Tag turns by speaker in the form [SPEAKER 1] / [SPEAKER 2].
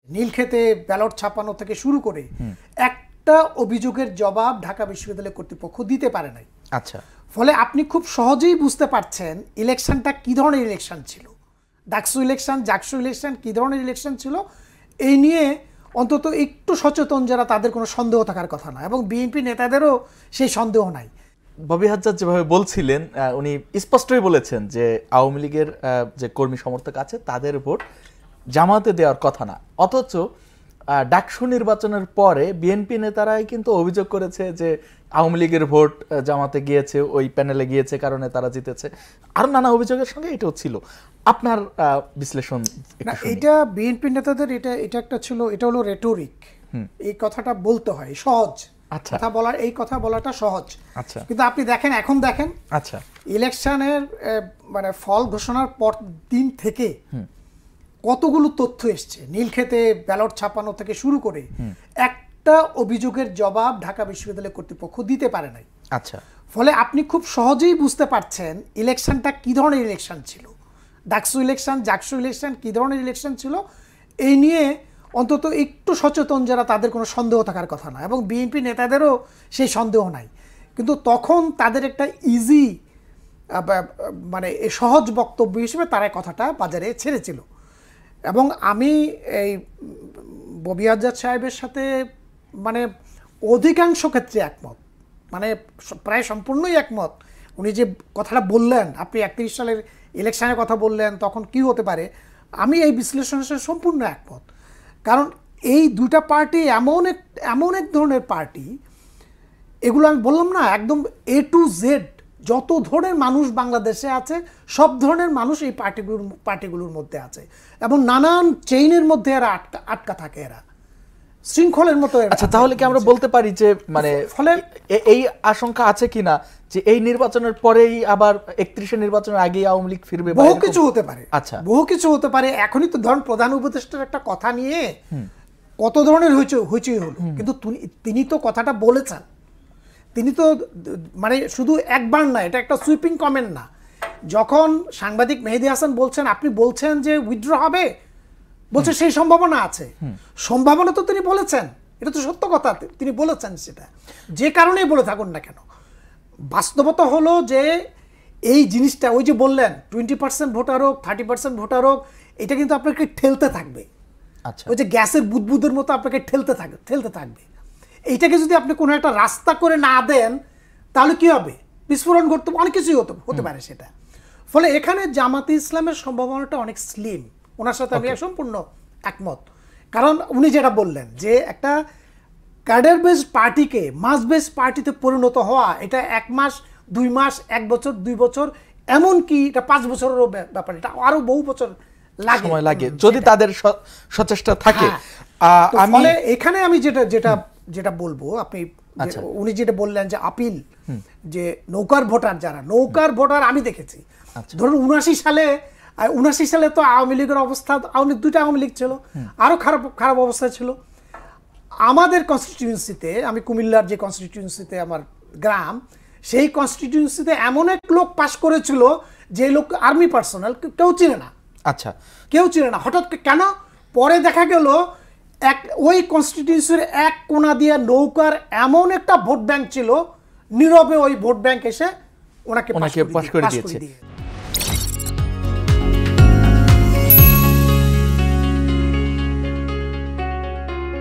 [SPEAKER 1] নীলক্ষেতে ballot ছাপানো থেকে শুরু করে একটা অভিযোগের জবাব ঢাকা বিশ্ববিদ্যালয় কর্তৃপক্ষ দিতে পারে নাই।
[SPEAKER 2] আচ্ছা,
[SPEAKER 1] ফলে আপনি খুব সহজেই বুঝতে পারছেন ইলেকশনটা কি ধরনের ইলেকশন ছিল, ডাকসু ইলেকশন, জাকসু ইলেকশন কি ধরনের ইলেকশন ছিল, এই নিয়ে অন্তত একটু সচেতন যারা তাদের কোনো সন্দেহ থাকার কথা না, এবং বিএনপি নেতাদেরও সেই সন্দেহ নাই।
[SPEAKER 2] ববি হাজ্জাজ যেভাবে বলছিলেন উনি স্পষ্টই বলেছেন যে আওয়ামী লীগের যে কর্মী সমর্থক আছে তাদের ভোট জামাতে দেওয়ার কথা না, অথচ ডাকসু নির্বাচনের পরে বিএনপি নেতারাই কিন্তু অভিযোগ করেছে যে আওয়ামী লীগের ভোট জামাতে গিয়েছে, ওই প্যানেলে গিয়েছে কারণে তারা জিতেছে, আর নানা অভিযোগের সঙ্গে এটাও ছিল। আপনার বিশ্লেষণ?
[SPEAKER 1] এটা বিএনপি নেতাদের এটা একটা ছিল, এটা হলো রেটোরিক। এই কথাটা বলতে হয় সহজ, কথা বলার, এই কথা বলাটা সহজ।
[SPEAKER 2] আচ্ছা,
[SPEAKER 1] কিন্তু আপনি দেখেন, এখন দেখেন,
[SPEAKER 2] আচ্ছা, ইলেকশনের
[SPEAKER 1] মানে ফল ঘোষণার পর দিন থেকে কতগুলো তথ্য এসছে, নীলক্ষেতে ব্যালট ছাপানো থেকে শুরু করে একটা অভিযোগের জবাব ঢাকা বিশ্ববিদ্যালয় কর্তৃপক্ষ দিতে পারে নাই।
[SPEAKER 2] আচ্ছা,
[SPEAKER 1] ফলে আপনি খুব সহজেই বুঝতে পারছেন ইলেকশনটা কি ধরনের ইলেকশন ছিল, ডাকসু ইলেকশন, জাকসু ইলেকশন কি ধরনের ইলেকশন ছিল, এই নিয়ে অন্তত একটু সচেতন যারা তাদের কোনো সন্দেহ থাকার কথা না, এবং বিএনপি নেতাদেরও সেই সন্দেহ নাই। কিন্তু তখন তাদের একটা ইজি মানে সহজ বক্তব্য হিসেবে তারা কথাটা বাজারে ছেড়েছিল। এবং আমি এই ববি হাজ্জাজ সাহেবের সাথে মানে অধিকাংশ ক্ষেত্রে একমত, মানে প্রায় সম্পূর্ণই একমত। উনি যে কথাটা বললেন, আপনি 31 সালের ইলেকশনের কথা বললেন, তখন কি হতে পারে, আমি এই বিশ্লেষণের সাথে সম্পূর্ণ একমত। কারণ এই দুটা পার্টি এমন এক ধরনের পার্টি, এগুলো আমি বললাম না, একদম A to Z যত ধরনের মানুষ বাংলাদেশে আছে সব ধরনের মানুষ এই পার্টিগুলোর মধ্যে আছে, এবং নানান চেইনের মধ্যে এরা আটকা থাকে, এরা শৃঙ্খলের মতো।
[SPEAKER 2] আচ্ছা, তাহলে কি আমরা বলতে পারি যে মানে ফলে এই আশঙ্কা আছে কিনা যে এই নির্বাচনের পরেই আবার 31 নির্বাচনের আগেই আওয়ামী লীগ ফিরবে?
[SPEAKER 1] বহু কিছু হতে পারে।
[SPEAKER 2] আচ্ছা,
[SPEAKER 1] বহু কিছু হতে পারে। এখনই তো ধরুন প্রধান উপদেষ্টার একটা কথা নিয়ে কত ধরনের হইচই হলো, কিন্তু তিনি তো কথাটা বলেছেন, তিনি তো মানে শুধু একবার না, এটা একটা সুইপিং কমেন্ট না। যখন সাংবাদিক মেহেদী হাসান বলছেন, আপনি বলছেন যে উইথড্র হবে, বলছে সেই সম্ভাবনা আছে, সম্ভাবনা তো তিনি বলেছেন, এটা তো সত্য কথা, তিনি বলেছেন, সেটা যে কারণেই বলে থাকুন না কেন। বাস্তবতা হলো যে এই জিনিসটা, ওই যে বললেন 20% ভোটার হোক, 30% ভোটার হোক, এটা কিন্তু আপনাকে ঠেলতে থাকবে।
[SPEAKER 2] আচ্ছা,
[SPEAKER 1] ওই যে গ্যাসের বুদবুদের মতো আপনাকে ঠেলতে থাকবে। এইটাকে যদি আপনি কোনো একটা রাস্তা করে না দেন, তাহলে কি হবে? বিস্ফোরণ ঘটতে, অনেক কিছুই হতে পারে সেটা। ফলে এখানে জামাতে ইসলামের সম্ভাবনাটা অনেক স্লিম, ওনার সাথে আমি সম্পূর্ণ একমত। কারণ উনি যেটা বললেন যে একটা ক্যাডার বেসড পার্টিকে মাস বেসড পার্টিতে পরিণত হওয়া, এটা 1 মাস, 2 মাস, 1 বছর, 2 বছর, এমনকি এটা 5 বছরেরও ব্যাপার, এটা আরো বহু বছর লাগে
[SPEAKER 2] যদি তাদের সচেষ্টা থাকে।
[SPEAKER 1] ফলে এখানে আমি যেটা বলবো, আপনি উনি যেটা বললেন যে আপিল, যে নৌকার ভোটার, যারা নৌকার ভোটার আমি দেখেছি, ধরুন 79 সালে তো আওয়ামী লীগের অবস্থা, দুইটা আওয়ামী লীগ ছিল, আরো খারাপ অবস্থা ছিল। আমাদের কনস্টিটিউয়েন্সিতে, আমি কুমিল্লার যে কনস্টিটিউয়েন্সিতে আমার গ্রাম, সেই কনস্টিটিউয়েন্সিতে এমন এক লোক পাশ করেছিল যে লোক আর্মি পার্সোনাল, কেউ চিনে না।
[SPEAKER 2] আচ্ছা,
[SPEAKER 1] কেউ চিনে না, হঠাৎ কেন? পরে দেখা গেল ওই কনস্টিটিউয়েন্সির এক কোণা দিয়ে নৌকার এমন একটা ভোট ব্যাংক ছিল, নীরবে ওই ভোট ব্যাংক এসে ওনাকে পাশ করে দিয়েছে।